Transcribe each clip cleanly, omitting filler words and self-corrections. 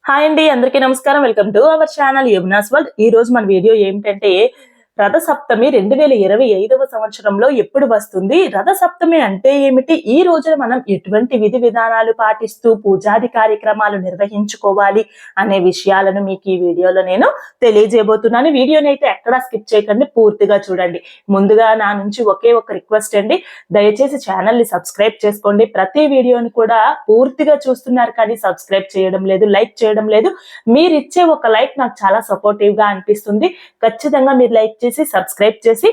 Hi అండి, అందరికీ నమస్కారం. Welcome to our channel Yamuna's world. ఈ రోజు మన వీడియో ఏమిటంటే రథ సప్తమి 2025వ సంవత్సరంలో ఎప్పుడు వస్తుంది, రథ సప్తమి అంటే ఏమిటి, ఈ రోజున మనం ఎటువంటి విధి విధానాలు పాటిస్తూ పూజాది కార్యక్రమాలు నిర్వహించుకోవాలి అనే విషయాలను మీకు ఈ వీడియోలో నేను తెలియజేయబోతున్నాను. వీడియోని అయితే ఎక్కడా స్కిప్ చేయకండి, పూర్తిగా చూడండి. ముందుగా నా నుంచి ఒకే ఒక రిక్వెస్ట్ అండి, దయచేసి ఛానల్ ని సబ్స్క్రైబ్ చేసుకోండి. ప్రతి వీడియోని కూడా పూర్తిగా చూస్తున్నారు కానీ సబ్స్క్రైబ్ చేయడం లేదు, లైక్ చేయడం లేదు. మీరు ఇచ్చే ఒక లైక్ నాకు చాలా సపోర్టివ్ గా అనిపిస్తుంది. ఖచ్చితంగా మీరు లైక్ చేసి సబ్స్క్రైబ్ చేసి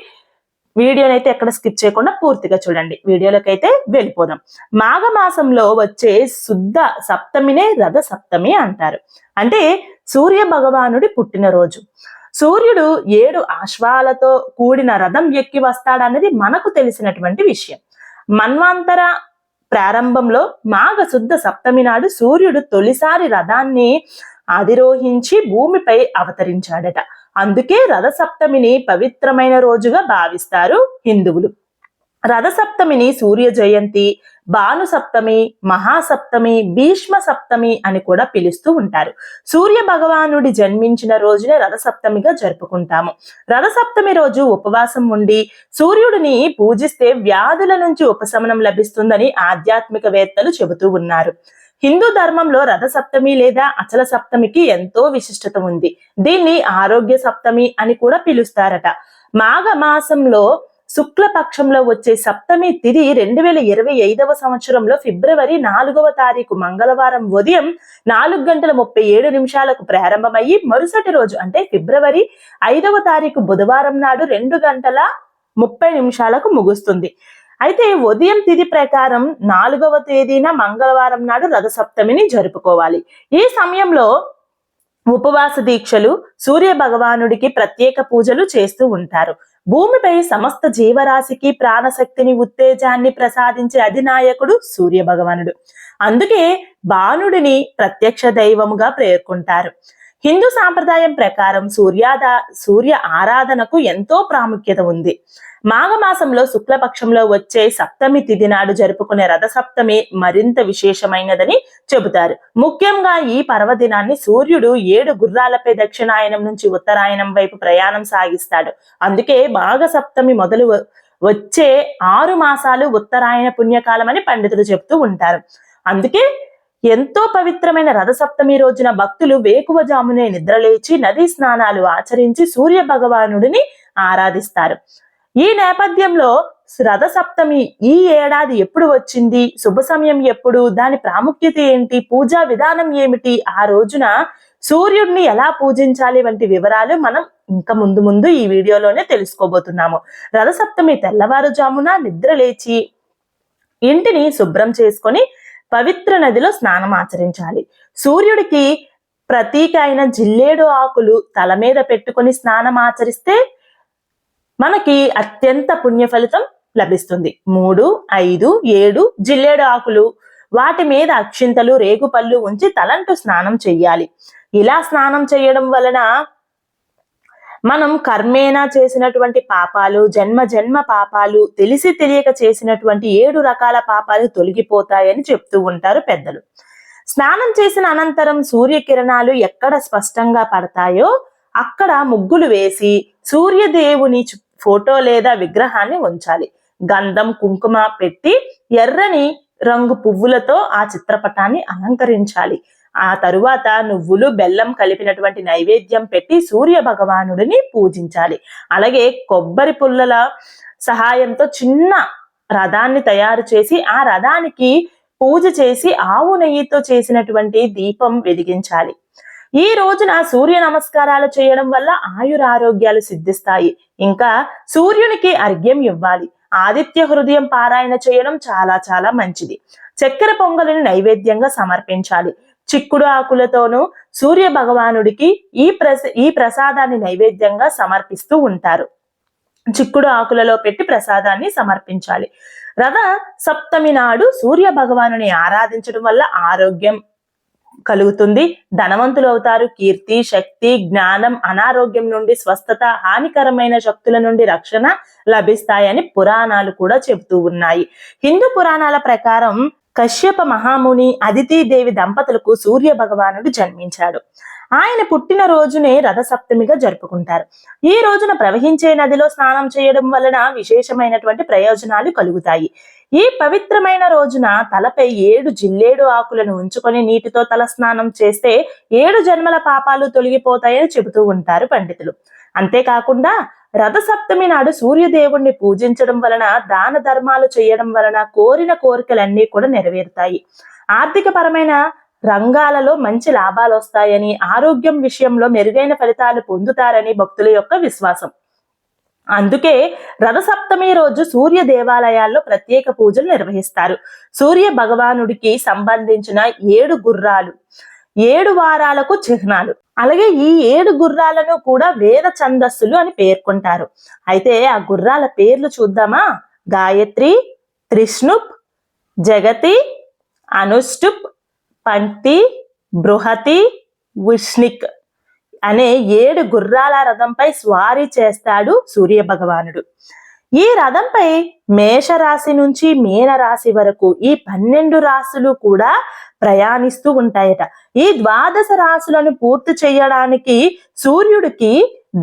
వీడియోని అయితే ఎక్కడ స్కిప్ చేయకుండా పూర్తిగా చూడండి. వీడియోలోకి అయితే వెళ్ళిపోదాం. మాఘమాసంలో వచ్చే శుద్ధ సప్తమినే రథ సప్తమి అంటారు. అంటే సూర్య భగవానుడి పుట్టినరోజు. సూర్యుడు 7 అశ్వాలతో కూడిన రథం ఎక్కి వస్తాడన్నది మనకు తెలిసినటువంటి విషయం. మన్వంతర ప్రారంభంలో మాఘ శుద్ధ సప్తమి నాడు సూర్యుడు తొలిసారి రథాన్ని అధిరోహించి భూమిపై అవతరించాడట. అందుకే రథ సప్తమిని పవిత్రమైన రోజుగా భావిస్తారు హిందువులు. రథ సప్తమిని సూర్య జయంతి, భాను సప్తమి, మహాసప్తమి, భీష్మ సప్తమి అని కూడా పిలుస్తూ ఉంటారు. సూర్య భగవానుడి జన్మించిన రోజునే రథ సప్తమిగా జరుపుకుంటాము. రథ సప్తమి రోజు ఉపవాసం ఉండి సూర్యుడిని పూజిస్తే వ్యాధుల నుంచి ఉపశమనం లభిస్తుందని ఆధ్యాత్మికవేత్తలు చెబుతూ ఉన్నారు. హిందూ ధర్మంలో రథ సప్తమి లేదా అచల సప్తమికి ఎంతో విశిష్టత ఉంది. దీన్ని ఆరోగ్య సప్తమి అని కూడా పిలుస్తారట. మాఘ మాసంలో శుక్ల పక్షంలో వచ్చే సప్తమి తిథి 2025వ సంవత్సరంలో ఫిబ్రవరి 4వ తారీఖు మంగళవారం ఉదయం 4:37 ప్రారంభమయ్యి మరుసటి రోజు అంటే ఫిబ్రవరి 5వ తారీఖు బుధవారం నాడు 2:30 ముగుస్తుంది. అయితే ఉదయం తిథి ప్రకారం 4వ తేదీన మంగళవారం నాడు రథ సప్తమిని జరుపుకోవాలి. ఈ సమయంలో ఉపవాస దీక్షలు, సూర్య భగవానుడికి ప్రత్యేక పూజలు చేస్తూ ఉంటారు. భూమిపై సమస్త జీవరాశికి ప్రాణశక్తిని, ఉత్తేజాన్ని ప్రసాదించే అధినాయకుడు సూర్య భగవానుడు. అందుకే బాణుడిని ప్రత్యక్ష దైవముగా పేర్కొంటారు. హిందూ సాంప్రదాయం ప్రకారం సూర్య ఆరాధనకు ఎంతో ప్రాముఖ్యత ఉంది. మాఘమాసంలో శుక్లపక్షంలో వచ్చే సప్తమి తిథి నాడు జరుపుకునే రథ సప్తమి మరింత విశేషమైనదని చెబుతారు. ముఖ్యంగా ఈ పర్వదినాన్ని సూర్యుడు 7 గుర్రాలపై దక్షిణాయనం నుంచి ఉత్తరాయణం వైపు ప్రయాణం సాగిస్తాడు. అందుకే మాఘ సప్తమి మొదలు వచ్చే 6 మాసాలు ఉత్తరాయణ పుణ్యకాలం అని పండితులు చెబుతూ ఉంటారు. అందుకే ఎంతో పవిత్రమైన రథ సప్తమి రోజున భక్తులు వేకువజామునే నిద్రలేచి నదీ స్నానాలు ఆచరించి సూర్య భగవానుడిని ఆరాధిస్తారు. ఈ నేపథ్యంలో రథ సప్తమి ఈ ఏడాది ఎప్పుడు వచ్చింది, శుభ సమయం ఎప్పుడు, దాని ప్రాముఖ్యత ఏంటి, పూజా విధానం ఏమిటి, ఆ రోజున సూర్యుడిని ఎలా పూజించాలి వంటి వివరాలు మనం ఇంకా ముందు ఈ వీడియోలోనే తెలుసుకోబోతున్నాము. రథ సప్తమి తెల్లవారుజామున నిద్రలేచి ఇంటిని శుభ్రం చేసుకొని పవిత్ర నదిలో స్నానం ఆచరించాలి. సూర్యుడికి ప్రతీక అయిన జిల్లేడు ఆకులు తల మీద పెట్టుకొని స్నానం ఆచరిస్తే మనకి అత్యంత పుణ్య ఫలితం లభిస్తుంది. 3, 5, 7 జిల్లేడు ఆకులు, వాటి మీద అక్షింతలు, రేగుపళ్ళు ఉంచి తలంటూ స్నానం చెయ్యాలి. ఇలా స్నానం చేయడం వలన మనం కర్మేనా చేసినటువంటి పాపాలు, జన్మ పాపాలు, తెలిసి తెలియక చేసినటువంటి 7 రకాల పాపాలు తొలగిపోతాయని చెప్తూ ఉంటారు పెద్దలు. స్నానం చేసిన అనంతరం సూర్యకిరణాలు ఎక్కడ స్పష్టంగా పడతాయో అక్కడ ముగ్గులు వేసి సూర్యదేవుని ఫోటో లేదా విగ్రహాన్ని ఉంచాలి. గంధం, కుంకుమ పెట్టి ఎర్రని రంగు పువ్వులతో ఆ చిత్రపటాన్ని అలంకరించాలి. ఆ తరువాత నువ్వులు, బెల్లం కలిపినటువంటి నైవేద్యం పెట్టి సూర్య భగవానుడిని పూజించాలి. అలాగే కొబ్బరి పుల్లల సహాయంతో చిన్న రథాన్ని తయారు చేసి ఆ రథానికి పూజ చేసి ఆవు నెయ్యితో చేసినటువంటి దీపం వెలిగించాలి. ఈ రోజున సూర్య నమస్కారాలు చేయడం వల్ల ఆయురారోగ్యాలు సిద్ధిస్తాయి. ఇంకా సూర్యునికి అర్ఘ్యం ఇవ్వాలి. ఆదిత్య హృదయం పారాయణ చేయడం చాలా చాలా మంచిది. చక్కెర పొంగలిని నైవేద్యంగా సమర్పించాలి. చిక్కుడు ఆకులతోనూ సూర్య భగవానుడికి ఈ ప్రసాదాన్ని నైవేద్యంగా సమర్పిస్తూ ఉంటారు. చిక్కుడు ఆకులలో పెట్టి ప్రసాదాన్ని సమర్పించాలి. రథ సప్తమి నాడు సూర్య భగవానుని ఆరాధించడం వల్ల ఆరోగ్యం కలుగుతుంది, ధనవంతులు అవుతారు. కీర్తి, శక్తి, జ్ఞానం, అనారోగ్యం నుండి స్వస్థత, హానికరమైన శక్తుల నుండి రక్షణ లభిస్తాయని పురాణాలు కూడా చెబుతూ ఉన్నాయి. హిందూ పురాణాల ప్రకారం కశ్యప మహాముని అదితీదేవి దంపతులకు సూర్య భగవానుడు జన్మించాడు. ఆయన పుట్టిన రోజునే రథసప్తమిగా జరుపుకుంటారు. ఈ రోజున ప్రవహించే నదిలో స్నానం చేయడం వలన విశేషమైనటువంటి ప్రయోజనాలు కలుగుతాయి. ఈ పవిత్రమైన రోజున తలపై 7 జిల్లేడు ఆకులను ఉంచుకొని నీటితో తల స్నానం చేస్తే 7 జన్మల పాపాలు తొలగిపోతాయని చెబుతూ ఉంటారు పండితులు. అంతేకాకుండా రథసప్తమి నాడు సూర్యదేవుణ్ణి పూజించడం వలన దాన ధర్మాలు చేయడం వలన కోరిన కోరికలన్నీ కూడా నెరవేరుతాయి. ఆర్థిక పరమైన రంగాలలో మంచి లాభాలు వస్తాయని, ఆరోగ్యం విషయంలో మెరుగైన ఫలితాలు పొందుతారని భక్తుల యొక్క విశ్వాసం. అందుకే రథసప్తమి రోజు సూర్య దేవాలయాల్లో ప్రత్యేక పూజలు నిర్వహిస్తారు. సూర్య భగవానుడికి సంబంధించిన 7 గుర్రాలు 7 వారాలకు చిహ్నాలు. అలాగే ఈ 7 గుర్రాలను కూడా వేద ఛందస్సులు అని పేర్కొంటారు. అయితే ఆ గుర్రాల పేర్లు చూద్దామా? గాయత్రి, త్రిష్ణుప్, జగతి, అనుష్టుప్, పంక్తి, బృహతి, విష్ణిక్ అనే 7 గుర్రాల రథంపై స్వారీ చేస్తాడు సూర్య భగవానుడు. ఈ రథంపై మేషరాశి నుంచి మీన రాశి వరకు ఈ 12 రాశులు కూడా ప్రయాణిస్తూ ఉంటాయట. ఈ 12 రాశులను పూర్తి చేయడానికి సూర్యుడికి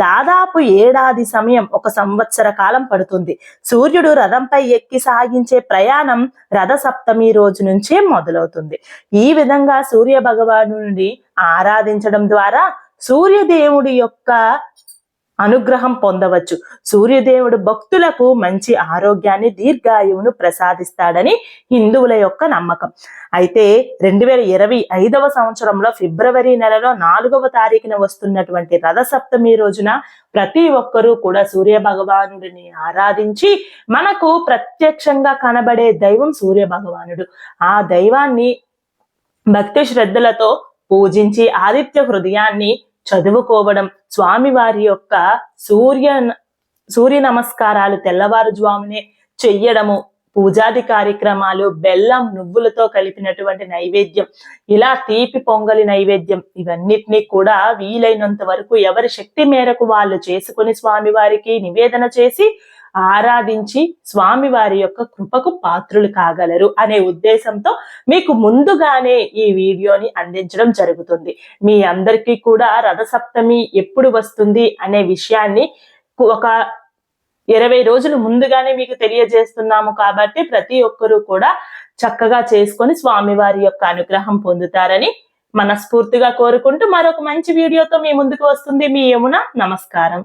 దాదాపు 1 ఏడాది సమయం, 1 సంవత్సర కాలం పడుతుంది. సూర్యుడు రథంపై ఎక్కి సాగించే ప్రయాణం రథసప్తమి రోజు నుంచే మొదలవుతుంది. ఈ విధంగా సూర్య భగవానుడిని ఆరాధించడం ద్వారా సూర్యదేవుడి యొక్క అనుగ్రహం పొందవచ్చు. సూర్యదేవుడు భక్తులకు మంచి ఆరోగ్యాన్ని, దీర్ఘాయువును ప్రసాదిస్తాడని హిందువుల యొక్క నమ్మకం. అయితే 2025వ సంవత్సరంలో ఫిబ్రవరి నెలలో 4వ తారీఖున వస్తున్నటువంటి రథసప్తమి రోజున ప్రతి ఒక్కరూ కూడా సూర్య భగవానుడిని ఆరాధించి, మనకు ప్రత్యక్షంగా కనబడే దైవం సూర్య భగవానుడు. ఆ దైవాన్ని భక్తి శ్రద్ధలతో పూజించి ఆదిత్య హృదయాన్ని చదువుకోవడం, స్వామివారి యొక్క సూర్య నమస్కారాలు తెల్లవారుజామునే చెయ్యడము, పూజాది కార్యక్రమాలు, బెల్లం నువ్వులతో కలిపినటువంటి నైవేద్యం, ఇలా తీపి పొంగలి నైవేద్యం, ఇవన్నిటినీ కూడా వీలైనంత వరకు ఎవరి శక్తి మేరకు వాళ్ళు చేసుకుని స్వామివారికి నివేదన చేసి ఆరాధించి స్వామివారి యొక్క కృపకు పాత్రులు కాగలరు అనే ఉద్దేశంతో మీకు ముందుగానే ఈ వీడియోని అందించడం జరుగుతుంది. మీ అందరికీ కూడా రథసప్తమి ఎప్పుడు వస్తుంది అనే విషయాన్ని ఒక 20 రోజులు ముందుగానే మీకు తెలియజేస్తున్నాము. కాబట్టి ప్రతి ఒక్కరూ కూడా చక్కగా చేసుకొని స్వామివారి యొక్క అనుగ్రహం పొందుతారని మనస్ఫూర్తిగా కోరుకుంటూ మరొక మంచి వీడియోతో మీ ముందుకు వస్తుంది మీ యమున. నమస్కారం.